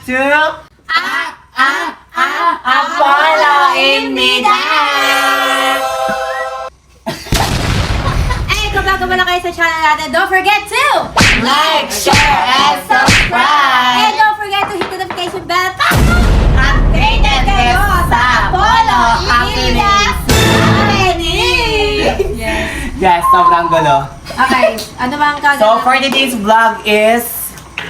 to Apollo in Midnight! Ay, kung bago mo lang kayo sa channel natin, don't forget to Like, share, and subscribe! and don't forget to hit the notification bell. Updated kayo sa Apollo Happenings! Yes, sobrang gulo. Okay, ano ba ang kagano? So, for today's vlog is...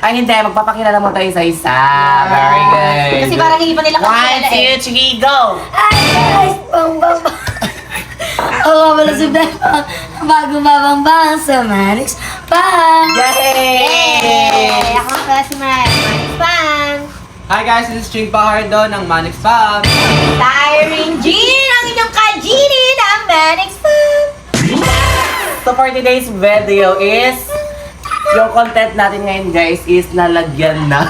Ay, hindi. Magpapakilala mo tayo isa-isa. Very good. Kasi parang hindi pa nila 1, 2, 3, go! Ay, guys! Bang! Oo, wala si Bella. Bago mabang sa Manix Pan. Yay! Ako pala si Manix Pan. Hi guys, this is Ching Pahardo ng Manix Pub. Tiring Jean, ang inyong ka-Genie ng Manix Pan. So for today's video is, yung content natin ngayon guys is lalagyan na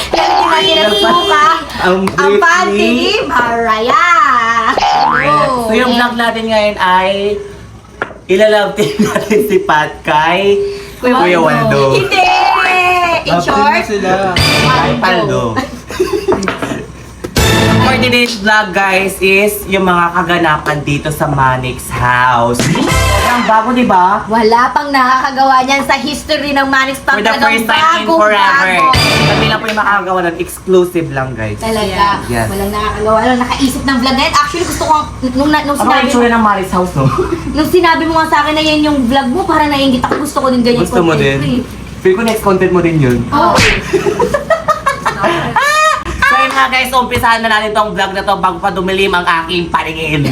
Lalagyan natin ng suka. Ang panty ni Mariah. So yung vlog natin ngayon ay ilalove team natin si Pat kay Kuya Waldo. Hindi! In short, sila. Kay Paldo. For today's vlog guys is yung mga kaganapan dito sa Manix House. Sobrang bago, di ba? wala pang nakakagawa niyan sa history ng Manix Pan. For the first time in forever. Kami lang po yung makakagawa ng exclusive lang guys. Talaga. Yes. Walang nakakagawa. Walang nakaisip ng vlog na yan. Actually, gusto ko nung Ano ang sinabi mo, itsura ng Manix House, no? nung sinabi mo nga sa akin na yan yung vlog mo, parang naiingit ako. Gusto ko din ganyan. Gusto mo content din? ko Feel ko next content mo din yun. eh. Oo. So yun nga guys, umpisahan na natin tong vlog na to bago pa dumilim ang aking paningin.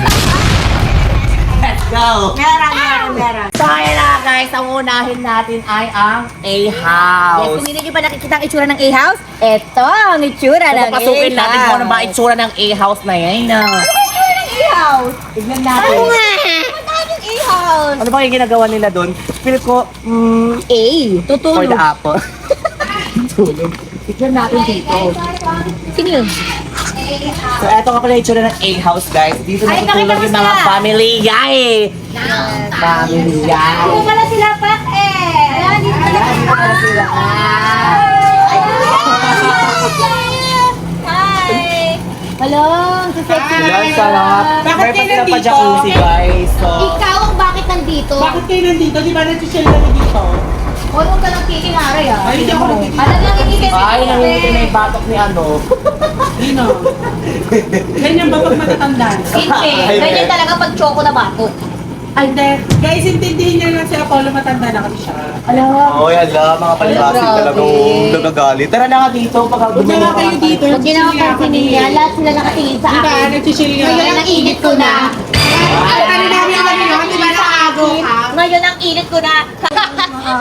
Let's go! Meron. So ayun na guys, ang unahin natin ay ang Yes, A-House. kung hindi nyo pa nakikita ang itsura ng A-House, eto ang itsura So ng A-House. papasukin natin kung ano ba itsura ng A-House na yan. Ano ba itsura ng A-House? Tignan natin. Ano yung A-House? Ano ba yung ginagawa nila doon? Feel ko, A. for Tutulog. the apple. Tulog. Tignan natin dito. Sino yun? So eto nga pala yung itsura ng A-House guys. Dito Ay, natutulog nakita ko yung mga sila. pamilya eh. Pamilya. Ano pala sila, Pat eh? Ayan, dito pala sila. Hi! Hello, sa sexy Ilan sarap. Bakit May kayo pa sila pa nandito? jacuzzi guys. So, Ikaw ang bakit nandito? Bakit kayo nandito? Di ba nag-chill kami dito? Huwag mo ka lang kikingaray ah. Ay, hindi ako nandito. Alam lang kikingaray. ay, nangingitin na yung batok ni ano. Dino. Ganyan ba pag matatanda? Hindi, Ay, ganyan talaga pag choco na bato. Ay, hindi. Guys, intindihin niyo lang si Apollo, matanda na kasi siya. Alam mo? Oy, ala, mga palibasig Grabe. talagang nagagalit. Tara na nga dito, pag Huwag na nga kayo dito. Huwag niyo na kapansinin niya. Lahat sila nakatingin sa Di ba, akin. nag-chill nga. Ngayon ang init ko na. Ay, ano namin alam yun? Di ba nakago ka? Ngayon ang init ko na.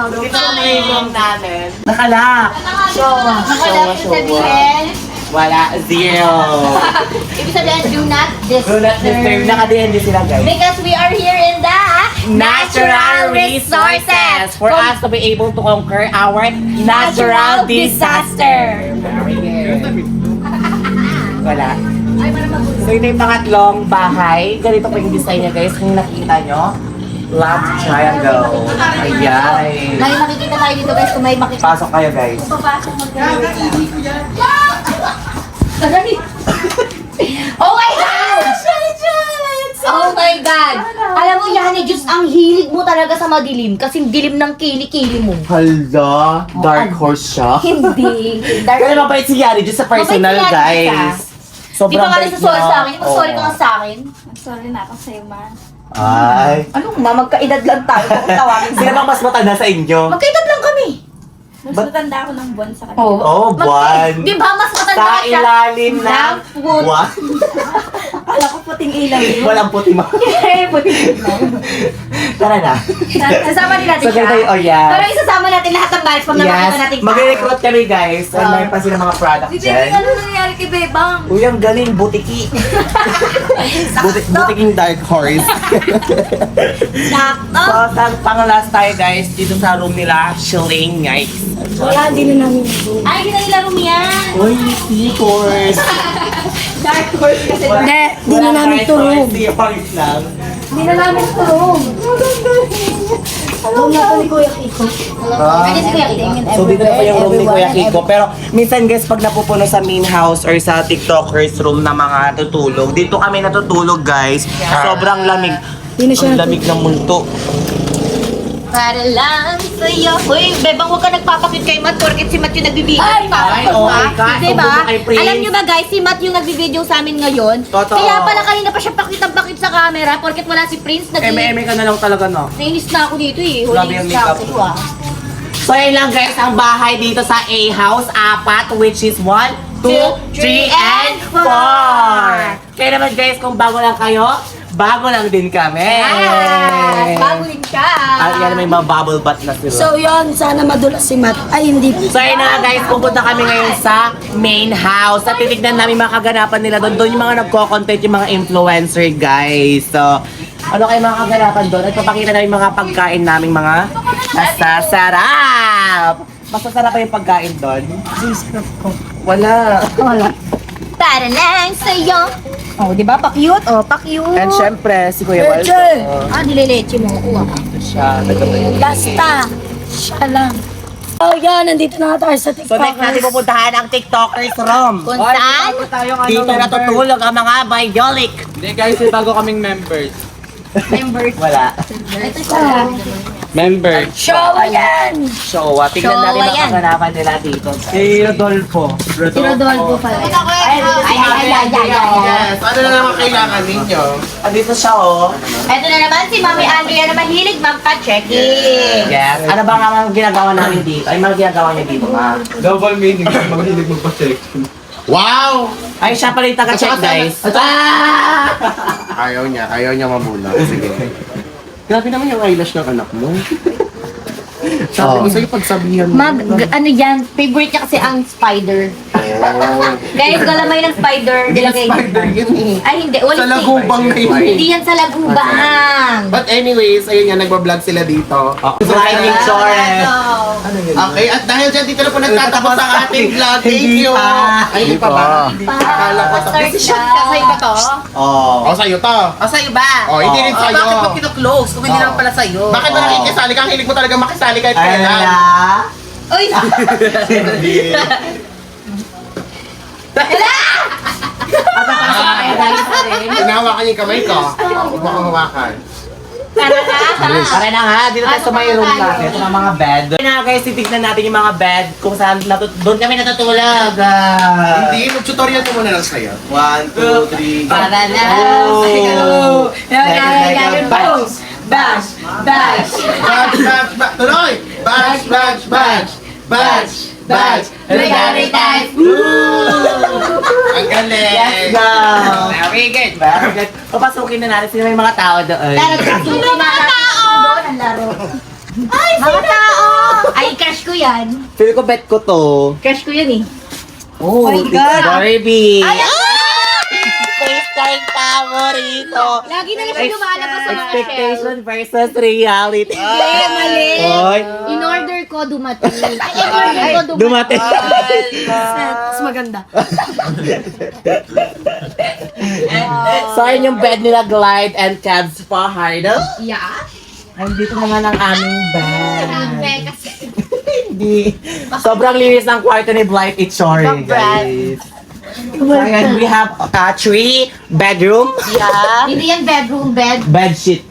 Dito ang mayroong namin. Nakala. Nakalap Showa. sabihin. Wala, zero. Ibig sabihin, do not Do not disturb. disturb. Naka-DND sila guys. Because we are here in the Natural resources for us to be able to conquer our natural disaster. Very good. Wala. So ito yung pangatlong bahay. Ganito pa yung design niya guys. Kung nakikita nyo, love triangle. Ayan. May makikita tayo dito guys kung may makikita. Pasok kayo guys. Papasok Aray! Oh my God! Oh my God! Alam mo, Yani, Diyos, ang hilig mo talaga sa madilim. Kasing dilim ng kilikili mo. Hala, dark horse siya. Hindi. Kaya mabait si Yari just sa personal Mabait si Yari guys. Di Sobrang ba ka bait nagsasorry niya. sa akin? Mag-sorry ka Oo. nga sa akin. Sorry na ako sa'yo, ma. Ay. Anong ma? Magkaedad lang tayo. Bakit tawagin Sino bang mas matanda sa inyo? Magkaedad lang kami. Mas matanda ako ng buwan sa kanila. Oh, buwan. Di ba mas matanda Sa ka siya? ilalim ng Wood. buwan. Akala ko puting ilaw yun. Walang puti ma. Eh, puti. Tara na. Sasama din natin So, ganito yung Orient. Pero isasama natin lahat ng balis pag nakakita natin. Yes, mag-recruit kami guys. And may pa sila mga product Di Bebe, dyan. ano nangyari kay Bebang? Uy, ang galing, butiki. Butiking dark horse. Sakto. So, pang-last tayo guys, dito sa room nila, chilling guys. Wala, hindi na namin nag Ay, hindi na nilaro mo yan. Uy, seahorse. Dark horse kasi. Hindi, Hindi na namin tulog. Seahorse lang. Hindi na namin tulog. Doon na po ni Kuya Kiko. Pwede si Kuya Kiko. So dito na po yung room ni Kuya Kiko. Pero minsan guys, pag napupuno sa main house or sa TikTokers room na mga tutulog, dito kami natutulog guys. Sobrang lamig. Ang lamig ng multo. Para lang sa'yo. Uy, bebang huwag ka nagpapakit kay Matt porket si Matt yung nagbibideo. Ay, oh my God. Diba? Tungkol kay Prince. Alam nyo ba guys, si Matt yung nagbibideo sa amin ngayon. Totoo. Kaya pala kanina pa siya pakitang-pakit sa camera porket wala si Prince. Eme ka na lang talaga, no? Nainis na ako dito eh. Grabe Huling yung sa makeup ako mo. ah. So yun lang guys, ang bahay dito sa A house, apat, which is 1, 2, 3, and 4. Kaya naman guys, kung bago lang kayo, bago lang din kami. Yes! Bago din siya. At yan may mga bubble bath na sila. So yun, sana madulas si Matt. Ay, hindi. So yun na nga guys, pupunta kami ngayon sa main house. At titignan namin mga kaganapan nila doon. Doon yung mga nagko-content, yung mga influencer guys. So, ano kayo mga kaganapan doon? At papakita namin mga pagkain namin mga masasarap. Masasarap pa yung pagkain doon? Wala. Para lang sa'yo. Oh, di ba? Pa-cute? Oh, pa-cute. And syempre, si Kuya Waldo. Leche! Ah, nileleche mo. Kuha ka. Ito siya. Nagkabay. Basta. Siya lang. Oh, yan. Nandito na tayo sa So next natin TikTokers. pupuntahan ang TikTokers room. Kung saan? Dito natutulog ang mga Biolik. Hindi guys, may bago kaming members. Wala. Ito siya. Member. Showa yan! Showa. Tignan natin Showa ang yan. kaganapan nila dito. Si Rodolfo. Si Rodolfo pala. Ay. Yes, ano na naman kailangan ninyo? Dito siya oh. Ito na naman si Mami Andrea na mahilig magpa-checking. Yes. Ano ba nga mga ginagawa namin dito? Ay, mga ginagawa niya dito nga. Double meaning. Mahilig magpa-check. Wow! Ay, siya pala yung taga-check guys. Ayaw niya mamula. Sige. Grabe naman yung eyelash ng anak mo. Sabi ko sa'yo pagsabihan mo. Ano yan, favorite niya kasi ang spider. Guys, galamay ng spider. Nilagay Spider yun eh. Ay, hindi. Ulit Sa lagubang na yun eh. Hindi yan sa lagubang. But anyways, ayun nga, nagbablog sila dito. Hi, Victoria. Okay, at dahil dyan, dito na po nagtatapos ang ating vlog. Thank Hindi you! pa. Ay, hindi pa ba? Akala ko tapos. Sa'yo ba to? Oh. O, sa'yo to. O, sa'yo ba? O, hindi rin sa'yo. Bakit mo kino-close kung hindi naman pala sa'yo? Bakit mo nakikisali ka? Ang hilig mo talaga makisali kahit Ay, kailan. wala. Uy! Hinahawakan niyo yung kamay ko. Huwag mo akong hawakan. Tara na nga, dito tayo sa may room natin. Ito ang mga bed. Kaya na guys, titignan natin yung mga bed kung saan doon kami natutulog. Hindi, mag-tutorial ko muna lang sa'yo. 1, 2, 3, Para na. Oh. Bash! Bash! Bash! Badge, badge, badge. Tuloy! Badge, badge, badge. Badge, badge. Regari time! Ang galing! Let's go! Very good. Very good. Papasukin na natin sino may mga tao doon. Sino mga tao? Doon ang laro. Ay, mga tao! Ay, crush ko yan. Feel ko bet ko to. Crush ko yan eh. Oh, my God. Barbie. Ay, Face time favorito. lagi na lang siya lumalabas sa mga shelf. Expectation versus reality. Hindi, mali. Oy. In order ko dumating. Ay, in order ko Dumating. Mas maganda. So, ayun yung bed nila, Glide and Cabs Fajardo. Yeah. Ay, dito naman ang aming bed. Grabe kasi. Hindi. Sobrang linis ng kwarto ni Blythe Ichori, Pag-brand. guys. Ayan, we have 3 bedroom. Yeah. Hindi yan bedroom bed. Bed sheet.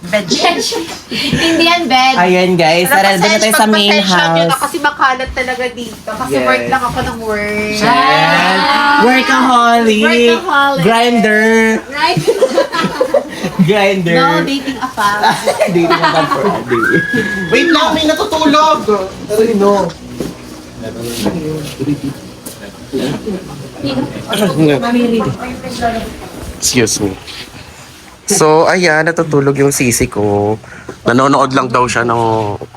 Hindi yan bed. Ayan guys, tara doon na tayo sa main house. Kasi makalat talaga dito. Kasi Yes. work lang ako ng work. Ayan. Workaholic. Workaholic. Grinder. Right? Grinder. No, dating apa. Dating naman for a day. Wait lang, may natutulog! Sino? Excuse me. So, ayan, natutulog yung sisi ko. Nanonood lang daw siya ng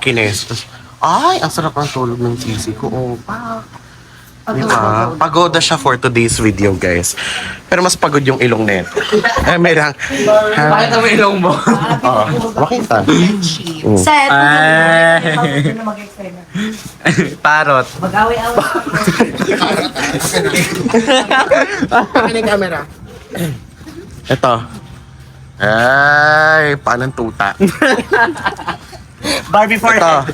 kines. Tapos, ay, ang sarap ng tulog ng sisi ko. Oh, pa. Diba? Pagoda siya for today's video, guys. Pero mas pagod yung ilong net. May lang. Bakit ang ilong mo? Oo, makita. Set. Parot. Mag-away-away. Ano yung camera? Ito. Ay, paanong tuta. Barbie for Ito.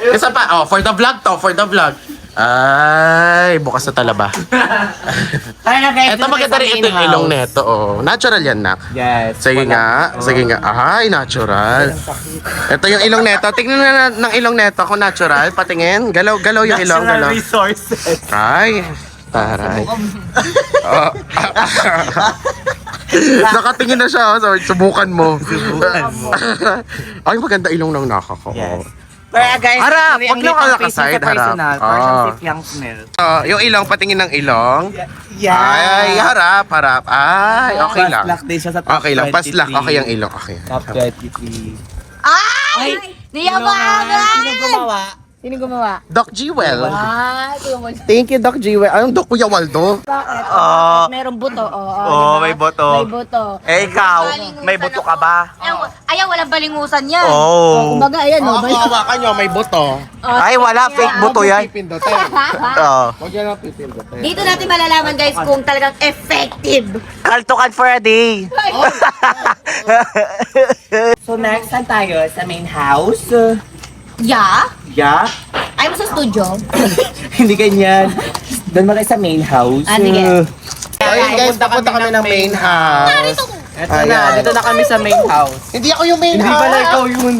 Isa pa. Oh, for the vlog to, for the vlog. Ay, bukas na talaba. Ito maganda rin ito yung ilong neto. Oh. Natural yan, nak. Yes. Sige nga. Ay, natural. Ito yung ilong neto. Tingnan na ng ilong neto kung natural. Patingin. Galaw yung ilong. Natural Galaw. resources. Ay. Taray. Oh. Nakatingin na siya. So, subukan mo. Ay, maganda ilong ng naka ko. Yes. Kaya guys, Harap! actually, Wag ang lang little ka face side, sa personal. harap. For siyang Ah. si Fiang Smell. Yung ilong, patingin ng ilong. Yeah. Ay, harap. Ay, okay lang. Paslak din siya sa top Okay lang, 23. paslak. Okay ang ilong. Okay. Top 23. Ay! Niyabangan! Sino gumawa? Sino gumawa? Doc Jewel. Ay, Kuya Waldo. Thank you, Doc Jewel. Anong Doc Kuya Waldo? Bakit? Oh. Merong buto. Oh, may buto. May buto. Eh, ikaw, may buto ka ba? Ayaw, walang balingusan yan. Oh. Kumbaga, ayan, no? Hawakan nyo, may buto. Ay, wala. Fake buto yan. Pindutin. Oh. Huwag yan ang pipindutin. Dito natin malalaman, guys, kung talagang effective. Kaltukan for a day. So, next, saan tayo? Sa main house? Yeah? Yeah? Ayaw mo sa studio? Hindi ganyan. Doon mo tayo sa main house. Ah, sige. Ayun guys, papunta kami ng main house. Eto na, dito na kami sa main house. Hindi ako yung main Hindi house. pala ikaw yun.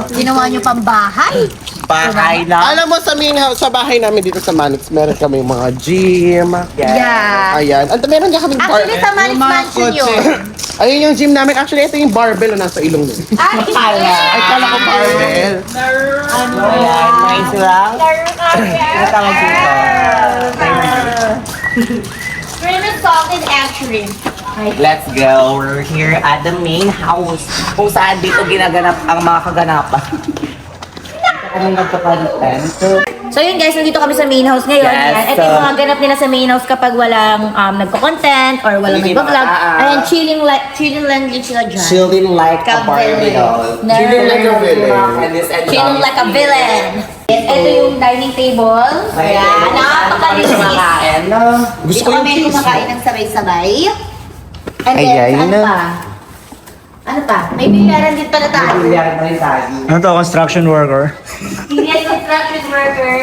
Ginawa nyo pang bahay? Bahay na. Alam mo, sa main house, sa bahay namin dito sa Manix, meron kami mga gym. Yeah. Ayan. Meron nga kami Actually, sa Manix Mansion yun. Ayun yung gym namin. Actually, ito yung barbell na nasa ilong nun. Ay, Ay, kala ko barbell. Ayan, nice lang. Ano tawag dito? Creamy salted actually. Let's go. We're here at the main house. Kung saan dito ginaganap ang mga kaganapan. Dito kami nagpa-content. So yun guys, nandito kami sa main house ngayon. Yes, Ayan. Ito yung mga ganap nila sa main house kapag walang nagko-content or walang Hindi nagpa-vlog. ba? Ayan, chilling lang din sila dyan. Chilling like a Barbie doll. No. Chilling like a villain. Chilling like a villain. Ito yung dining table. Ayan, napakalinis. Kumakain, no? Gusto Dito ko yung kami cheese. kumakain ng sabay-sabay. And Ayan. then, ano pa? Ano pa? May bilyaran din pala tayo. Bilyar na rin tayo. Ano to, construction worker? Yes, construction worker.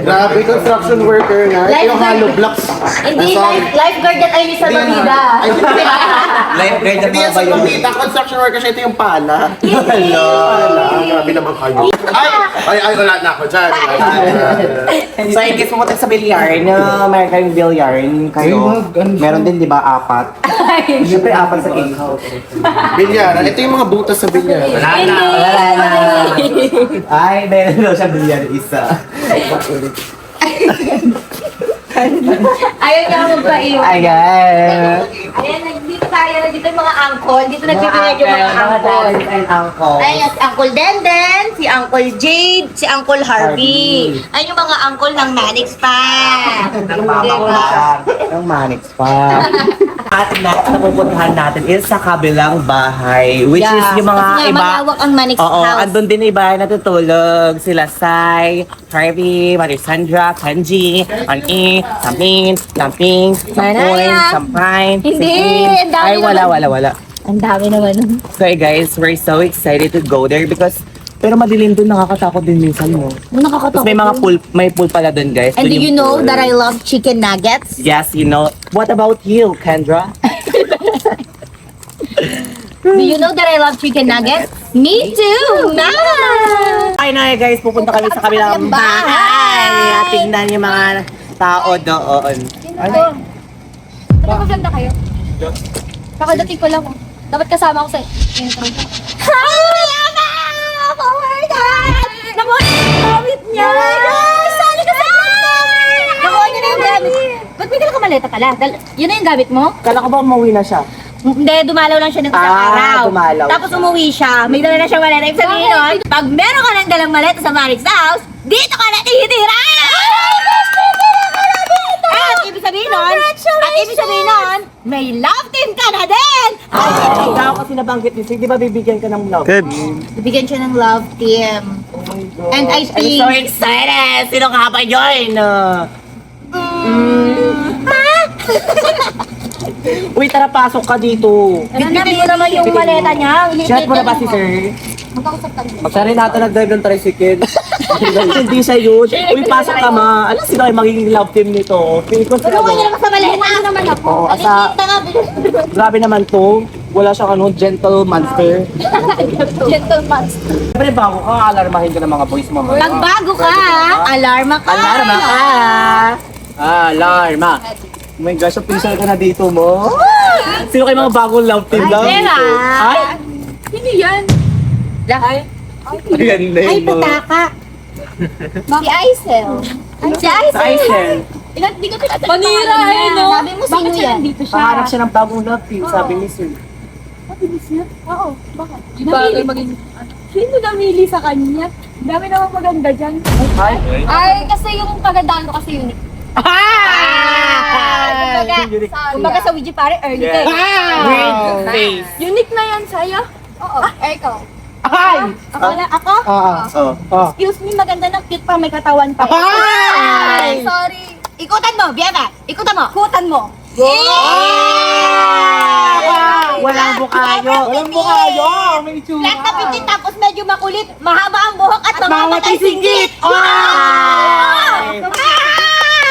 Grabe, construction worker na. Ito yung Lifeguard. hollow blocks. Hindi, Sorry. lifeguard yan ay sa Mamida. Lifeguard na Hindi mga yan sa bayo. pamita. Construction worker siya. Ito yung pala. Hello. Pala. Grabe naman kayo. Ay, wala na ako dyan. So, in case pumunta sa bilyar, na meron kayong bilyar, kayo, meron din, di ba, 4? Siyempre, 4 sa cake house. Bilyara. Ito yung mga butas sa bilyara. Wala na. Ay, meron daw siya bilyar isa. Ayaw niya magpaiwan. Ayan. Ayan, nandito tayo. Nandito yung mga angkol. Dito nagbibigay yung mga angkol. and uncle. Ayan, si Uncle Denden, si Uncle Jade, si Uncle Harvey. Ayan yung mga angkol ng Manix pa. Ng mama ko lang. Ng Manix pa. At next na pupuntahan natin is sa kabilang bahay. Which is yung mga Kasi nga, iba. malawak ang Manix Oo, house. andun din iba natutulog. Sila Sai, Harvey, Marisandra, Kanji, Ani, Samin, Lamping, Sampoy, Manaya. Sampine, Hindi, Sipin. ang dami Ay, wala, naman. wala. Ang dami naman. So guys, we're so excited to go there because pero madilim dun, nakakatakot din minsan mo. Nakakatakot. Tapos may mga pool, may pool pala dun guys. And Dun do you yung know pool. that I love chicken nuggets? Yes, you know. What about you, Kendra? Do you know that I love chicken nuggets? Me too! Nah! Ay na guys, pupunta kami sa kabilang bahay. Tingnan yung mga tao doon. Ano? Maganda kayo? Kakadating ko lang. Dapat kasama ko sa intro. Hi! Ama! Oh my God! Nakuha niya yung gamit niya! Oh my God! Sali ka sa Nakuha niya na yung gamit. Ba't may dala ka maleta pala? Yun na yung gamit mo? Kala ko ba umuwi na siya? Hindi, dumalaw lang siya ng isang araw. Dumalaw Tapos umuwi siya. May dala na siya maleta. Ibig sabihin nun, pag meron ka ng dalang maleta sa Manix House, dito ka na titira! At ibig sabihin nun, may love team ka na din! Ikaw kasi nabanggit niyo, di ba bibigyan ka ng love? Good. Bibigyan siya ng love team. And I I'm think... so excited! Sino ka ba yun? Uy, tara, pasok ka dito. Namili mo naman yung maleta niya. Chat mo na ba si sir? Magkausap kami. Siya rin nata nag-drive ng tricycle. Hindi siya yun. Uy, pasok ka ma. Alam sino kayo magiging love team nito? Feel ko sila Tulungan niya naman sa maleta. Ano naman ako? Oo, asa, grabe naman to. Wala siyang gentle monster. Gentleman. Siyempre, bago ka, alarmahin ka ng mga boys mo. Pag bago ka, alarma ka. Alarma ka! Alarma! Oh my gosh, official ka na dito mo. Sino kayo mga bagong love team daw? Vera. Ay! Hindi yan. Ayan na Ay, yun, no? pataka. Si Aisel. Si Aisel. Sa Aisel. Hindi ko tinatanong. Panira, eh, no? Sabi mo, sino yan? Dito siya. Pangarap siya ng bagong love team, sabi ni Sir. Oo, bakit? Namili maging... Sino namili sa kanya? Dami namang maganda dyan. Ay! Ay, kasi yung kagandahan ko kasi unique. Kumbaga sa Ouija pare, early Yeah. ka. Weird face. Unique na yan sa'yo? Oo. Ikaw. Ay! Ako? Oh. Excuse me, maganda ng cute pa, may katawan pa. Ay! Sorry. Ikutan mo, Bianca. Ikutan mo. Ikutan mo. Walang bukayo. Walang bukayo. May itsura. Flat na pitin tapos medyo makulit. Mahaba ang buhok at Mamatay mamamatay singgit. singgit. Ay!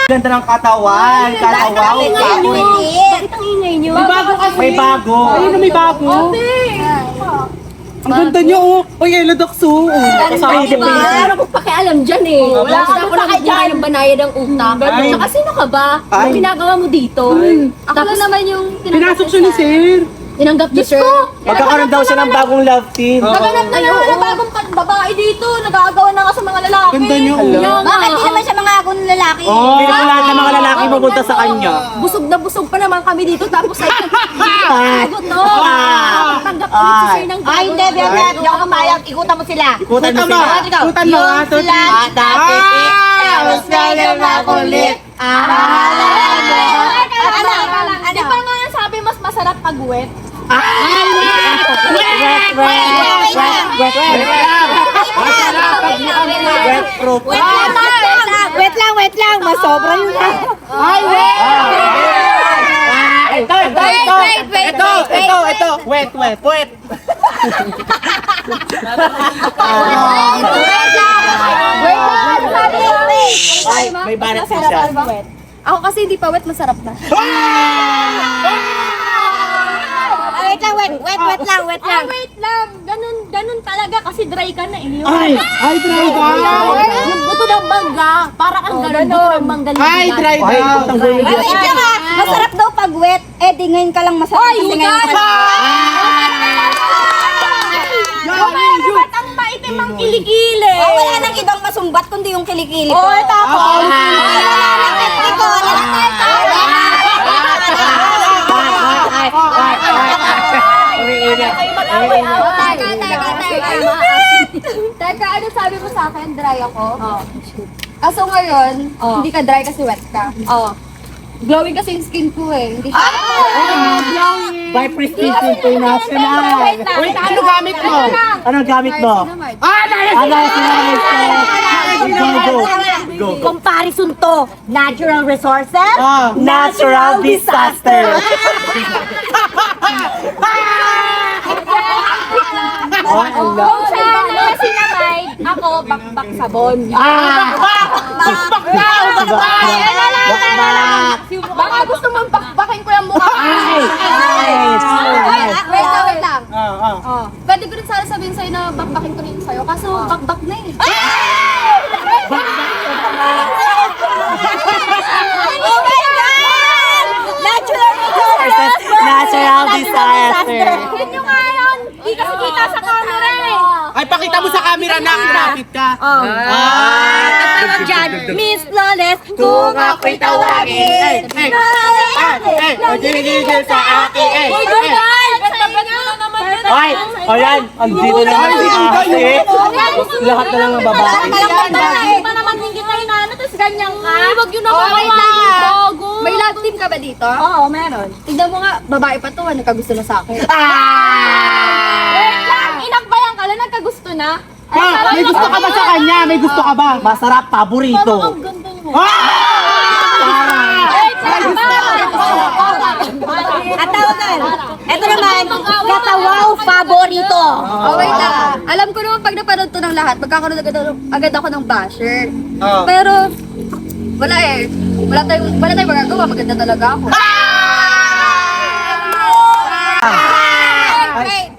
Ganda ng katawan. Katawan. Bakit ang ingay nyo? May bago kasi. May bago. Ayun na may bago. Ang ganda niyo, oh. Uy, Elo Dokso. Kasama si Pili. Wala akong pakialam dyan eh. Wala ako nagbibigay ng banayad ng utak. Ay. Saka sino ka ba? Ay. Ano ginagawa mo dito? Ako lang naman yung Pinasok siya ni Sir. Tinanggap niya, sir. Magkakaroon daw siya ng bagong love team. Naganap na naman ng bagong babae dito. Nag-aagawan na nga sa mga lalaki. Ganda niyo, oh. Hello. Bakit di naman siya mga agong lalaki? Pero lahat ng mga lalaki pupunta sa kanya. Busog na busog pa naman kami dito. Tapos ay sagot no. Tanggap ulit si sir ng Ay, hindi, Bianca. Hindi ako mamayag. Ikutan mo sila. Ikutan mo sila. Ikaw. Ikutan mo, Yung ah, Toti. sila. Dati. Tapos medyo makulit. Di ba nga sabi mas masarap pag wet? Wet proof. Wait lang. Masobra yun ha. Ito. Wet. Ay, may banat na siya. Ako kasi hindi pa wet, masarap na. Wait lang. Wait lang. Ganun talaga kasi dry ka na eh. Ay, dry daw. Yung buto ng mangga, para kang ganun buto ng mangga. Ay, dry daw. Masarap daw pag wet. Eh, di ngayon ka lang masarap. Ay, kasi you ngayon guys! ka lang. Ba't ang maitim ang kilikili? Oh, wala nang ibang masumbat kundi yung kilikili ko. Oh, tapos? Teka, ano sabi mo sa akin? Dry ako? Oo. So ngayon, hindi ka dry kasi wet ka? Oo. Glowing kasi yung skin ko eh. Hindi siya. By Prestige International. Wait, ano gamit mo? Anong gamit mo? Go. Comparison to. Natural resources. Natural disaster. Kung siya sinamay, ako bakbak sabon. Baka gusto mong bakbakin ko yung mukha ko. Wait lang. Pwede ko rin sana sabihin sa'yo na bakbakin ko rin sa'yo. Kaso bakbak na eh. Oh my God! Natural resources. Natural disaster. Yun yung nga yun. Hindi kasi kita sa camera eh. Ay, pakita mo sa camera na kapit ka. Tawag dyan, Miss Flawless, kung ako'y tawagin. Gigil sa akin. Uy, doon guys! Basta-basta na naman yun. Ay, ayan, andito na naman si ate. Lahat na lang ng babae. Hindi pa naman hindi kita inaano, tapos ganyan ka. Huwag yun naman. Wait lang. May love team ka ba dito? Oo, meron. Tignan mo nga, babae pa to, nagkagusto na sa akin. Wait lang, inakbayan ka lang, nagkagusto na. May gusto ka ba sa kanya? May gusto ka ba? Masarap, paborito. Ang ganda mo. Ah! Wait lang, Ito naman, katawaw favorito. Oh, wait lang. Alam ko naman pag napanood to ng lahat, magkakaroon agad ako ng basher. Pero, wala eh. Wala tayong magagawa. Maganda talaga ako.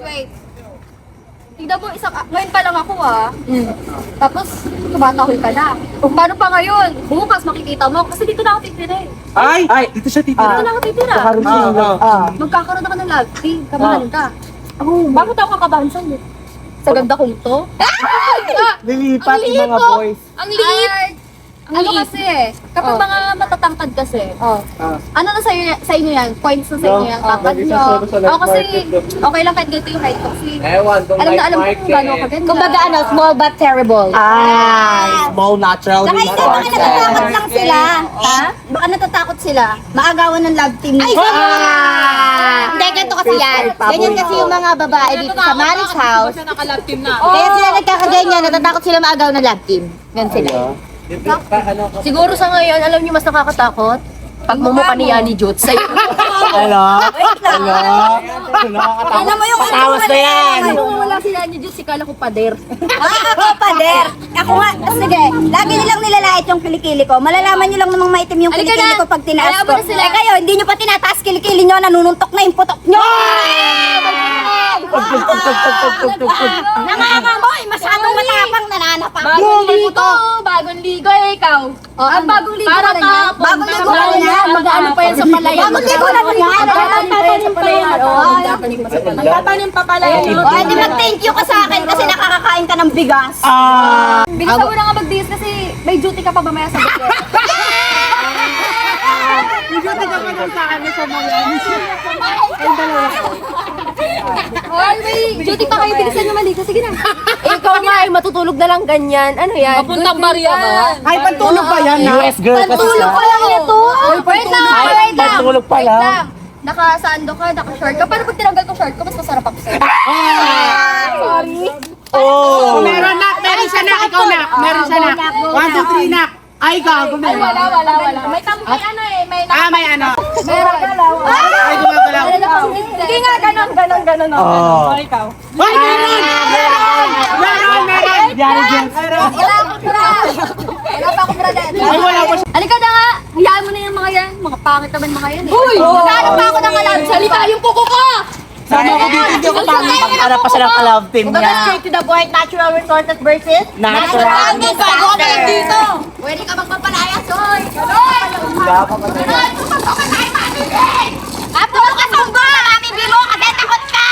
Wait. Tignan mo, ngayon pa lang ako Tapos, tumatahol ka na. Kung paano pa ngayon, bukas makikita mo. Kasi dito na ako titira eh. Ay! Dito siya titira. Dito na ako titira. Magkakaroon ako ng love team. Kabahan ka. Bakit ako kakabahan sa'yo? Sa ganda kong to? Lilipat yung mga boys. Ang liit! Ano kasi kapag mga matatangkad kasi, ano na sa inyo yan? Points na sa inyo yan? Tangkad nyo? Ako kasi, okay lang kahit ganito yung height ko. Kasi, alam na alam ko kung gano'n kaganda. Kumbaga small but terrible. Small natural Saka hindi, baka natatakot lang sila. Ha? Baka natatakot sila. Maagawan ng love team. Ay, hindi, ganito kasi yan. Ganyan kasi yung mga babae dito sa Malik's house. Kaya sila nagkakaganyan, natatakot sila maagaw ng love team. Ganyan sila. Siguro sa ngayon, alam niyo mas nakakatakot? Pagmumukha ni Yani Jutes sa'yo. Hello? Alam mo yung Patawas na yan! Wala si Yani Jutes, ikala ko pader. Ako, pader. Ako nga, sige, lagi nilang nilalait yung kilikili ko. Malalaman nyo lang namang maitim yung Halika kilikili na. ko pag tinaas Ayaw ko. mo na sila. Eh kayo, hindi nyo pa tinataas kilikili nyo, nanununtok na yung putok nyo. Nangangamoy, masyadong matapang, nananapak. Bagong ligo ikaw. Ang bagong ligo Para na ka, yan. bagong ligo na yan. Mag-ano pa yan sa palayan. Bagong ligo na yan. Magtatanim pa yan. Magtatanim pa pala yan. O, hindi mag-thank you ka sa akin kasi nakakakain ka ng bigas. Bilisan mo na nga mag-diis kasi may duty ka pa mamaya sa gabi. Hoy, may duty pa kayo. Bilisan nyo maligo. Sige na. Ikaw nga ay matutulog na lang ganyan. Ano yan? Papuntang Maria ba? Ay, pantulog pa yan na? US girl kasi siya. Tulog ko lang ito. Wait lang, Ay, wait lang. pantulog pa Wait lang. lang. Naka-sando ka, naka-short ka. Paano pag tinanggal ko short ko, mas masarap ako sa'yo. Sorry. Oh! Meron na, meron siya na, ikaw na. Meron siya na. 1, 2, 3 na. Ay, gago Ay, meron. wala. May ano eh, may May ano. meron. Ay, gumagalaw. Hindi nga, ganon. Oh. Ay, meron! Meron! Diyan, Jens. Wala pa ako brother. Ay, wala pa siya. Halika na nga, hayaan mo na yung mga yan. Mga pangit naman mga yan. Uy! Naghanap pa ako ng alam. Salita yung kuko ko! Sama ko dito, hindi ako pangit pa siya ng ka-love team Kumbaga niya. straight to the point, natural resources versus Natural Bago kami dito. Pwede ka magpapalayas, hoy! Hoy! Apo ka sumba! Mami biro kasi takot ka!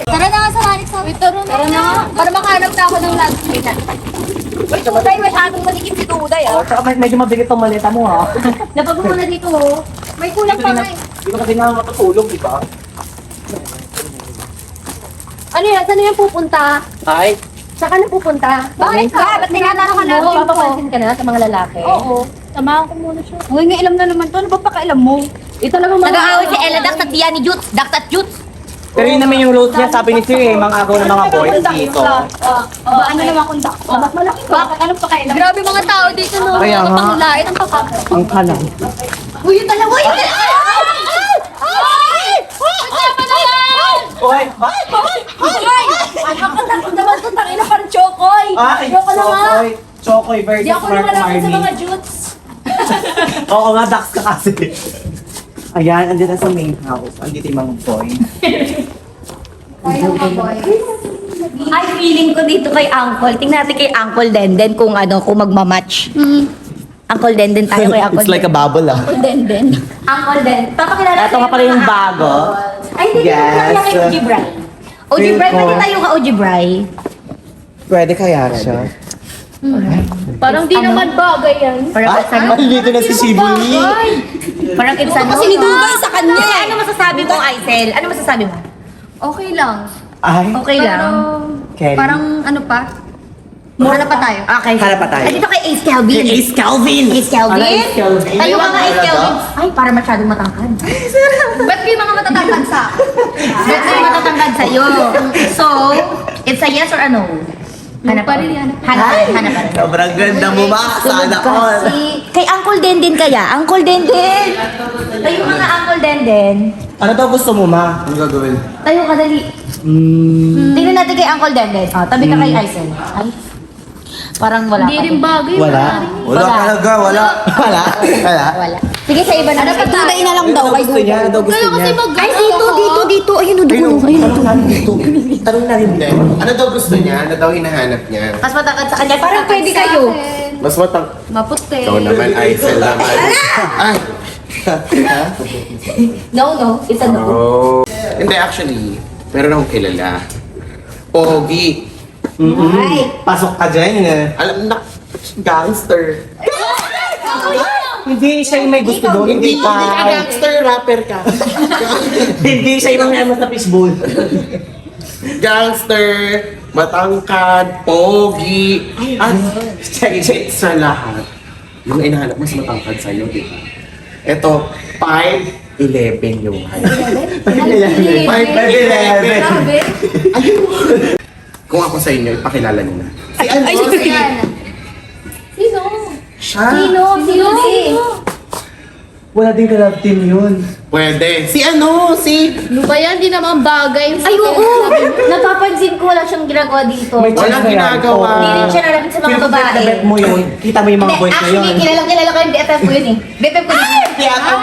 Tara na nga sa Manix sa Tara na nga. Para makahanap na ako ng lunch. Uy, Tuday, masyadong malikip si Tuday, ah. Saka medyo mabigat ang maleta mo ha. Napag mo na dito, oh. May kulang pa nga eh. Hindi ko kasi nga matutulog, di ba? Ano yan? Saan yan pupunta? Ay, Saan ka na pupunta? Bakit ka? Ba't tinatanong ka na? Papapansin ka na sa mga lalaki? Oo. Samahan ko muna siya. Uy, nga ilam na naman to. Ano ba pakailam mo? Ito lang ang mga... Nag-aaway si Ella Dax at Tiani Jutes. Dax at Jutes. pero yun naman yung route niya, sabi ni Sir eh, mga agaw ng mga boys dito. Ano naman kung Dax? Mas malaki ko. Bakit? Anong pakailam? Grabe mga tao dito, no? Kaya nga. Pangulait ang pakap. Ang kalang. Uy, yung dalawa! Uy, yung dalawa! Ay! Kasama na yan! Oy! Ay! Ang naman ito, tangina parang chokoy! Ay! Choco na nga! Chokoy versus Di ako Mark nakalapit sa mga Marnie. jutes. Oo nga, Dax ka kasi. Ayan, andito na sa main house. Andito yung mga boy. Ay, feeling ko dito kay Uncle. Tingnan natin kay Uncle Denden kung kung magmamatch. Uncle Denden tayo kay Uncle It's like a bubble ah. Uncle Denden. Uncle Denden. Papakilala Ito nga pala yung bago. Ay, hindi Yes. yes. Kay OG Bray. OG Bray, Feel ko. pwede tayo ka OG Bray. Pwede kaya siya. Parang di naman bagay yan. Parang Ay, dito na si Shibuli. Parang kinsan mo. Kasi nidugay sa kanya Hindi, eh. ano masasabi mo, Aisel? Ano masasabi mo? Okay lang. Ay, Okay lang. Kelly. Parang ano pa? Mura pa tayo. Okay. Harap pa tayo. Ay, dito kay Ace Calvin. Ace Calvin! Ace Calvin? Ano, Ace Calvin? Tayo ka nga, Ace Calvin. Ay, para masyadong matangkad. Ba't may mga matatangkad sa akin? Ba't may matatangkad sa'yo? So, it's a yes or a no? Hanap pa rin. Hanap pa rin. Sobrang ganda mo, ma. Sana all. Kay Uncle Denden kaya? Uncle Denden! Tayo ka nga, Uncle Denden. Ano daw gusto mo, ma? Ano gagawin? Tayo ka, dali. Tingnan natin kay Uncle Denden. Tabi ka kay Aisel. Ay, parang wala Hindi pa rin din. bagay. Wala. Wala Wala. talaga, wala. Wala. Wala. Wala. Sige, sa iba na. Duday na lang daw. Ano gusto niya? Ano daw gusto Kayo kasi niya? Ay, dito. Ayun, dugo. Tanong namin dito. Tanong namin dito. Ano daw gusto niya? Ano daw hinahanap niya? Mas matangkad sa kanya. Parang pwede kayo. Mas matang... Maputi. Ikaw naman, Aisel naman. Ay! No. It's a no. Oh. Hindi, actually, meron akong kilala. Pogi. Ay. Pasok ka dyan. Alam na, gangster. Hindi siya yung may gusto doon. Hindi Hindi ka ka. gangster, rapper ka. Hindi siya yung mga sa fishbowl. Gangster, matangkad, pogi, at higit sa lahat. Yung inahanap mas matangkad sa'yo, di ba? Ito, 5'11 yung height. 5'11. Grabe. Kung ako sa inyo, ipakilala niyo na. Si ano? Sino? Siya. Sino? Wala din ka love team yun. Pwede. Si ano? Si... Ano ba yan? Di naman bagay. Ay, oo. Napapansin ko wala siyang ginagawa dito. May chance Walang na yan. ginagawa. Hindi rin siya nalapit sa mga Feel babae. na bet mo yun. Kita mo yung mga Hindi, boys na yun. actually, kilala ko yung BFF ko yun eh. BFF ko yun. BFF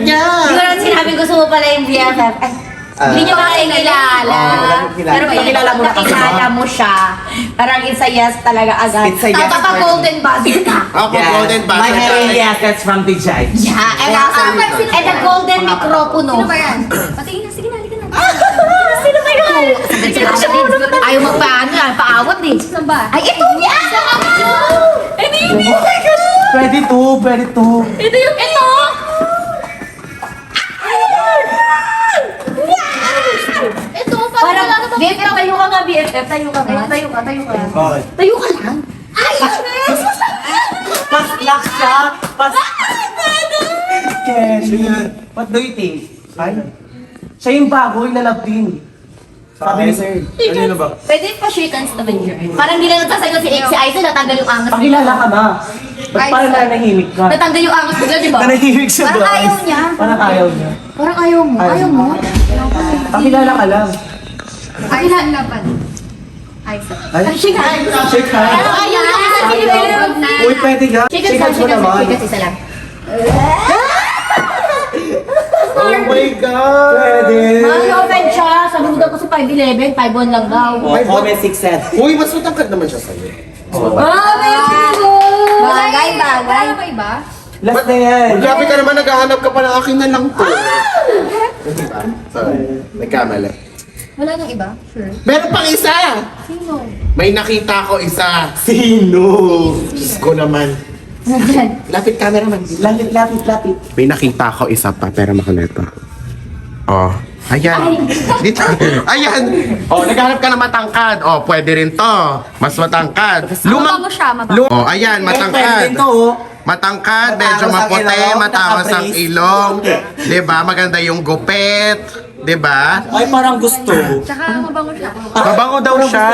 niya. Siguro sinabi gusto mo pala yung BFF. Ay, hindi nyo makikilala. Pero Pakilala mo na kasi. nakilala mo siya. Parang it's a yes talaga agad. It's a yes. Tapos golden buzzer ka. Ako, golden My buzzer. hair in yes, that's from the judge. Yeah, and the golden mikropono. Sino ba yan? Patingin na. Sige na, halika na. Sino ba yun? Ayaw magpaano yan, paawat eh. Saan ba? Ay, ito niya! Pwede to. Ito yung ito! Ito, Parang, wala na ba? BFF, tayo ka nga, BFF. Tayo ka. Okay. Tayo ka lang. Ay! Pas-lock siya. Kelly. What do you think? Ay? Siya yung bago, yung na-love team. Sabi ni sir. Ano ba? Pwede pa shake hands naman yun. Parang hindi na nagsasagot si Aisel, natanggal yung angas. Pakilala ka na. Ba't parang nanahimik ka? Natanggal yung angas bigla, di ba? Nanahimik siya, Parang guys. ayaw niya. Parang ayaw niya. Parang ayaw mo. Ayaw mo? Pakilala ka lang. Aisel na pa. Aisel. Ay, Shake hands. shake hands. Parang ayaw niya sa Philippines. Uy, pwede ka. Shake hands mo naman. Shake hands isa lang. Oh my God! Pwede. Open siya. Sabi mo daw kasi 5'11", 5'1" lang daw. Oh, comment 6'7". Uy, mas matangkad naman siya sa'yo. Bagay. Wala ba iba? Last na yan. Grabe ka naman, naghahanap ka pa ng akin na lang to. Diba? Sorry, nagkamali. Wala nang iba? Sure. Meron pang isa! Sino? May nakita ko isa. Sino? Diyos ko naman. Lapit cameraman. Lapit. May nakita ko isa pa, pero makuleto. Oh. Ayan. Dito. Ayan. Oh, naghanap ka na matangkad. Oh, pwede rin to. Mas matangkad. Mabango siya, mabango. Oh, ayan, Pwede matangkad. din to, oh. Matangkad, medyo Matawas ang maputi, ilong, matawas ang naka-brace. ilong. 'Di ba? Maganda yung gupit. 'Di ba? Ay, parang gusto. Tsaka mabango siya. Mabango daw siya.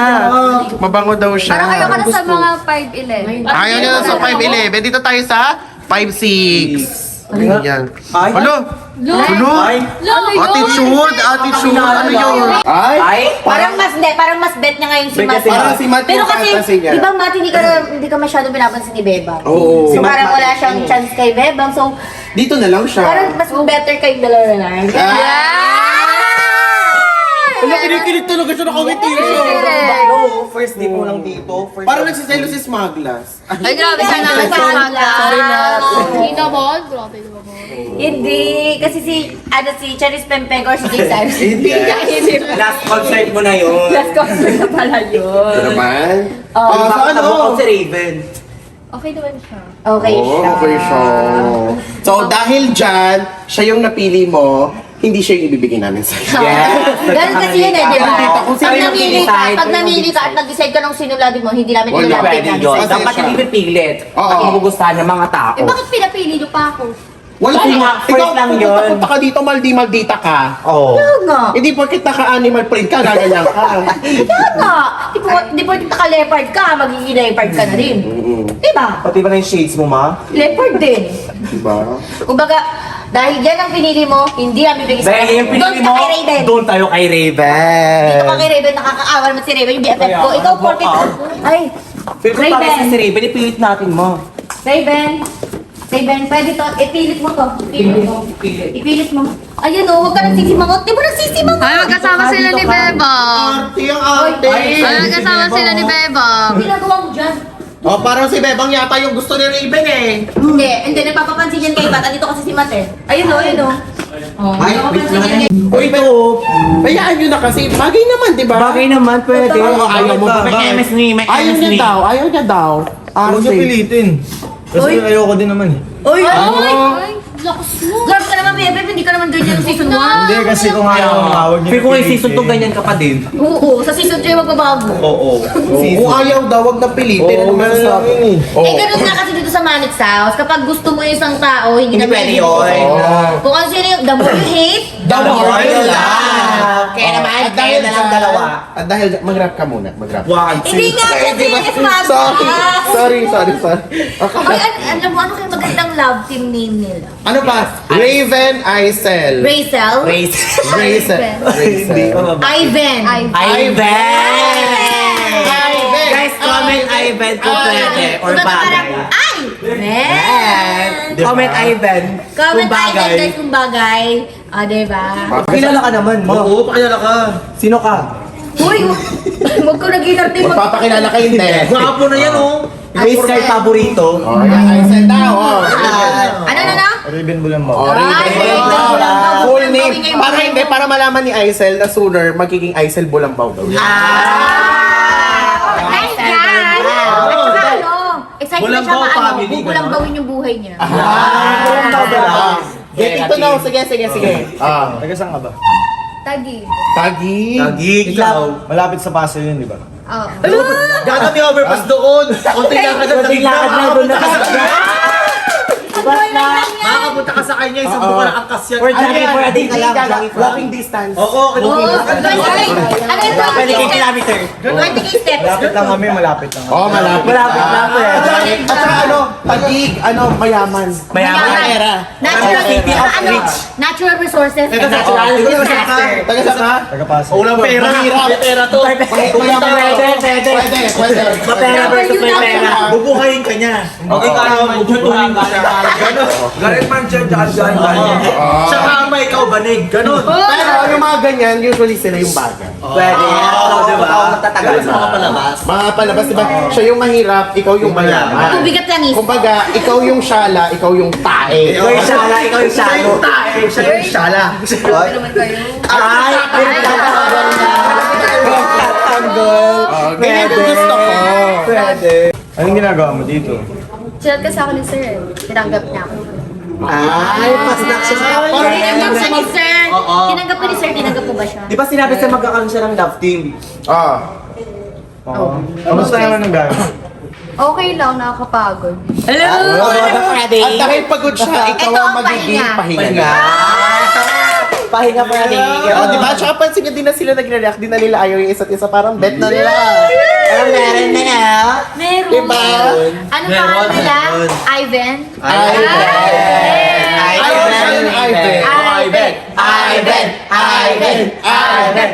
Mabango daw siya. Parang ayaw ka na sa mga 5'11". Ayaw niya na sa 5'11. Dito tayo sa 5'6". Ayan. Ay. Ano? Ano? Ay. Attitude! Ano yun? Ay! Ay, Parang mas bet niya ngayon si Bet Matt. kasi Parang si Matt Pero yung kasi, fantasy niya. di ba Matt, hindi ka masyadong pinapansin ni Bebang. Oo. So parang wala siyang chance kay Bebang. So Dito na lang siya. parang mas better kay dalawa na lang. Wala, kinikilig talaga siya nakawiti. first day mo lang dito. Parang nagsiselo si Smaglas. Ay, grabe ka naman sa mga. Sorry na. Hindi naman. Grabe naman. Hindi, kasi si Charis Pempeg or si Jay Cyrus. Hindi. Last concert mo na yun. Last concert na pala Ito yun. naman. Oh, so ano? Ako si Raven. Okay naman siya. Okay siya. Okay siya. So dahil dyan, siya yung napili mo, hindi siya yung ibibigay namin sa'yo. Yes. Ganun kasi yun eh, di ba? Dito, kung sino Pag yung namili ka, mag-decide, pag namili ka at nag-decide ka ng sinulado mo, hindi namin Wala. ilalapit Pwede namin yun. sa'yo. Dapat hindi pipilit. Oo. Ang magugustuhan ng mga tao. Eh, bakit pinapili niyo pa ako? Wala Kasi nga, first lang yun. Punta ka dito, maldita ka. Oo. Nga. Hindi porkit naka-animal print ka, gaganyan ka. Nga. Di po naka-leopard ka, magiging leopard ka na rin. Diba? Pati ba na yung shades mo, ma? Leopard din. Diba? Kumbaga, dahil yan ang pinili mo, hindi ang bibigay sa Dahil yung pinili mo, Doon ka kay Raven. doon tayo kay Raven. Dito ka kay Raven, nakakaawa naman si Raven, yung BFF ko. Ikaw, porkit. Ay, Feel ko Raven. tapos si Raven, ipilit natin mo. Raven. Raven, pwede to. Ipilit mo to. Ipilit mo. Ayun o, huwag ka nagsisimangot. Di ba nagsisimangot? Ay, magkasama sila ni Bebang. Arte ang arte. Ay, magkasama sila ni Bebang. Ang ginagawa mo dyan? Oh, parang si Bebang yata yung gusto ni Raven eh. Hindi, nagpapapansin yan kay Pat. Andito kasi si Matt eh. Ayun o, ayun o. Oh, nagpapapansin yan. Uy, pero, hayaan nyo na kasi. Bagay naman, di ba? Bagay naman, pwede. Oo, ayaw mo ba? May MS ni, may Ayaw MS niya ni. daw, ayaw niya daw. Huwag niyo Arte. pilitin. Kasi ayoko din naman eh. Uy! Ay, lakas mo. Grabe ka naman, BFF. Hindi ka naman ganyan ng season 1. Hindi, kasi kung ayaw mo, huwag niyo Feel ko yung pilitin. season 2 ganyan ka pa din. Oo, sa season 3 magbabago. Oo. Kung ayaw daw, wag na pilitin. Oo, Ano ganun lang masasabi? yun eh. Eh, ganun nga kasi dito sa Manix House. Kapag gusto mo yung isang tao, hindi Hindi na pwede pwede yun. Kung ano sino yung the more you hate, The more you love. love. Kaya naman, At kaya dahil na lang sa- dalawa. At dahil, mag-rap ka muna, mag-rap. One, hindi nga kasi is Sorry. Sorry. Ay, alam mo, ano kayo magandang love team name nila? Ano ba? Raven, Aisel. Rachel? Race. Raven. Hindi ko na ba? Ivan. Ivan! Guys, comment Ivan kung pwede or bagay. Ivan! Comment Ivan Comment kung bagay. Ivan guys kung bagay. Ah, diba? Kilala ka naman, ma. Oo, pakilala ka. Sino ka? Uy, huwag ko nag-inarte mo. Magpapakilala kayo, hindi. Gwapo na yan, oh. Race card paborito. Oh, yan, Aisel daw. Oh. Ano? Raven Bulambo. Oh, Raven. Ay, Full Raven. name. Para hindi, para malaman ni Aisel na sooner, magiging Aisel Bulambaw daw. Nice guys! At saka ano, excited na siya Bulambaw maano, family, bubulang gawin yung buhay niya. Get ito na. Sige. Taga saan ka ba? Tagi. Tagi. Tagig. Ikaw. Malapit sa Pasay yun, di ba? Oo. Gano'n yung overpass doon. Kunting lang ka na Kunting lakad na doon na. Makakapunta ka sa kanya, isang buwan ang angkas yan. For jogging for a day ka lang. Jogging for a day. Walking distance. Oo, Ano yung 20 kilometer. 20 steps? malapit lang kami, malapit lang. Oh, malapit. Malapit lang po At saka ano, Tagig, mayaman. Mayaman. Natural City of rich. Natural resources. Natural disaster. Taga sa ka? Taga Pasay. Walang pera. Pera to. Pwede. Mapera versus may pera. Bubuhayin ka niya. Okay ka naman, bubuhayin ka niya. Ganon. Galit man siya, dyan. Sa kama, ikaw banig. Ganon. Pero yung mga ganyan, usually sila yung bagay. Pwede. Diba? Tatagal sa mga palabas. Mga palabas, diba? Siya yung mahirap, ikaw yung mayaman. Kung bigat lang is. Kumbaga, ikaw yung syala, ikaw yung tae. Ikaw yung shala, ikaw yung Siya shalo. yung tae, siya yung shala. Ay, pinagtatanggol na. Pinagtatanggol. Ganyan yung gusto ko. Pwede. Anong ginagawa mo dito? Chat ka sa akin ni Sir. Tinanggap niya ako. Ay, pasnak siya. Tinanggap siya ni Sir. Oo. Tinanggap ko ni Sir, tinanggap mo ba siya? Di ba sinabi sa magkakaroon siya ng love team? Kamusta naman ang gano'n? Okay lang, nakakapagod. Hello! Pwede. At dahil pagod siya, ikaw Ito ang ang magiging pahinga. pahinga. Pahinga pa rin. Oh, di ba? Tsaka pansin nyo, di na sila nagre-react, di na nila ayaw yung isa't isa, parang bet na nila. Pero meron na na. Meron. Diba? Ano pangalan nila? Ivan? Ayaw siya yung Ivan.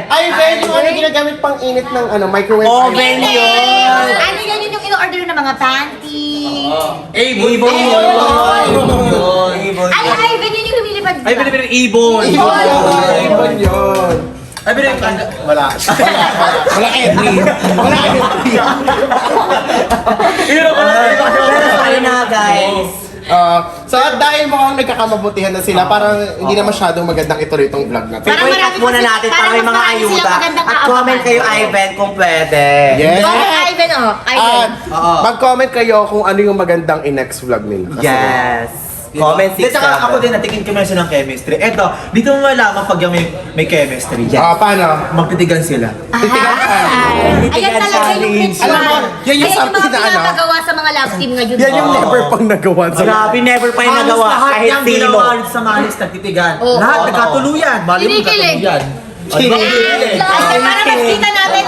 Ivan, yung ano ginagamit pang init ng microwave. Oven yun. Ano yan yung in-order ng mga panty? Ibon yun. Ay, Ivan yun yung lumilipad. Ay, binibigyan ibon. Ibon yun. Ay, binibigyan. Wala entry. Wala entry. Pero tayo na guys. So at dahil mukhang nagkakamabutihan na sila, parang hindi na masyadong magandang ituloy itong vlog na to. Parang Wait, marami muna kasi- natin para parang may mga mas marami silang ayuda. magandang At comment aabangan. kayo Ivan kung pwede. Yes. Ivan, oh. At Ivan. mag-comment kayo kung ano yung magandang in-next vlog nila. Kasi Yes. Comment Di, saka ako din, natikin ko na siya ng chemistry. Eto, dito mo malaman pag yung may chemistry. Paano? Magtitigan sila. Ayan talaga yung ritual. Alam mo, yan yung Ayan something mga na ano. pinapagawa sa mga love team ngayon. Yan yung never pang nagawa sa Grabe, never pa yung nagawa. Kahit yung sino. ginawa sa Manis nagtitigan. Oo. Lahat nagkatuluyan. Kinikilig. Kinikilig. Ay, para makita natin,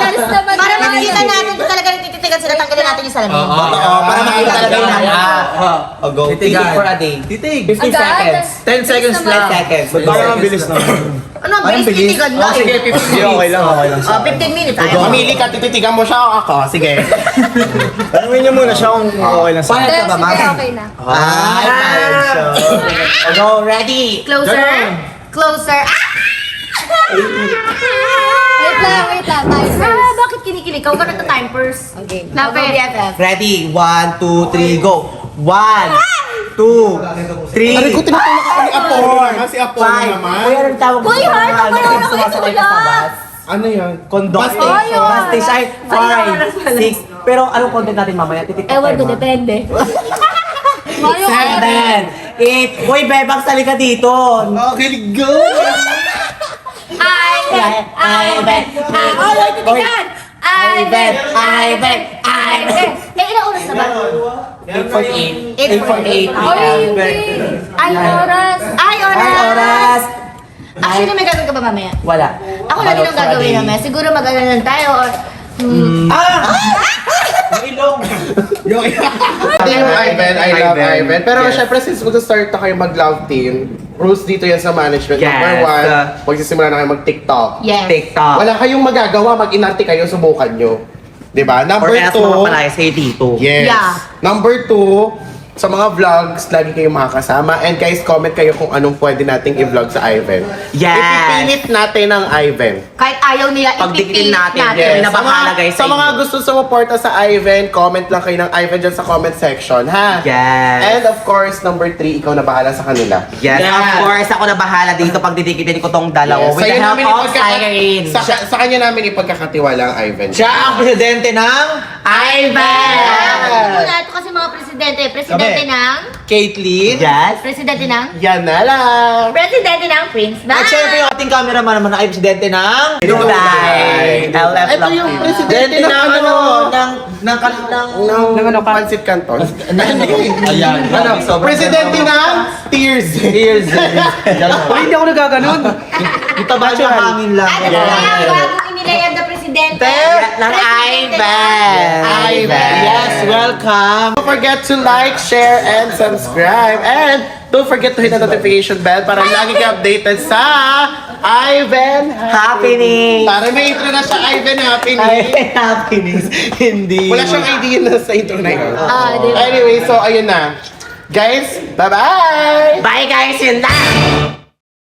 para makita natin kung talaga nagtititigan sila, tanggalin natin yung salamin. Oo, para makita talaga yun. Titig Titigan. for a day. Titig. 15 seconds. 10 seconds lang. 10 seconds. Parang ang bilis naman. Ano, ang bilis titigan na Sige, eh. 15 minutes. Okay lang. 15 minutes, ayaw. Mamili ka, tititigan mo siya o ako? Sige. Tanungin niyo muna siya kung okay lang sa Paano ka ba, ma'am? Okay na. Go, ready. Closer. Closer. Wait lang, tayo first. Bakit kinikilig ka? Huwag ka na time first. Okay. Lapit. Ready. 1, 2, 3, go. 1, 2, 3. Aray ko, tinutulak ako ni Apollo naman. Si Apollo naman. Kuya, anong tawag Kuya, sa mga ako na ako sumasakay itulak. sa bus? Ano yan? Kondom. Bastage ay 5, 6. Pero anong content natin mamaya? Titik Ewan ko, depende. 7, 8. Uy, bebang sali ka dito. Okay, go! Ivan! Ay, titigan! Ivan! Eh, ilang oras na ba? 848. 8:48. Ay, oras! Ay, oras! Actually, may gagawin ka ba mamaya? Wala. Ako na din ang gagawin mamaya. Siguro mag-alanan tayo or... Yung Ivan, I love Ivan. Pero syempre, since mag-start na kayo mag-love team, rules dito yan sa management. Yes. Number 1, magsisimula na kayo mag-TikTok. Yes. TikTok. Wala kayong magagawa, mag-inarte kayo, subukan nyo. Diba? Or Number else 2, makapalayas kayo dito. yes. Yeah. Number 2, sa mga vlogs, lagi kayong makakasama. And guys, comment kayo kung anong pwede nating i-vlog sa Ivan. Yes. Ipipinit natin ang Ivan. Kahit ayaw nila, Pagdikitin natin. Yes. Kami na bahala, guys, Sa sa mga inyo. gusto sumuporta sa Ivan, comment lang kayo ng Ivan dyan sa comment section, ha? Yes. And of course, number 3, ikaw na bahala sa kanila. Yes, of course. Ako na bahala dito pag didikitin ko tong dalawa. With the Sa'yo help namin of Irene. sa kanya namin ipagkakatiwala ang Ivan. Siya ang presidente ng Ivan! Muna, ito kasi mga presidente. Presidente ng... Caitlyn. Yes. Presidente ng... Yan na lang! Presidente ng Prince Bang. At syempre yung ating cameraman naman ay presidente ng... Dubai. LF Ito lang. yung yun. presidente ng ano, ng Pancit Canton. Ayan. Presidente ng Tears. Cheers. Uy, hindi ako nagaganon. Ito ba siya hangin lang? At ito na ang bagong inilayag na presidente. Ng Ivan. Yes, welcome. Don't forget to like, share, and subscribe. And don't forget to hit the notification bell para lagi kayo updated sa Ivan Happening. Para may intro na siya, Ivan Happening. Happiness. Hindi. Wala siyang idea na sa intro na yun. Di ba? Anyway, so ayun na. Guys, bye-bye! Bye guys, yun lang.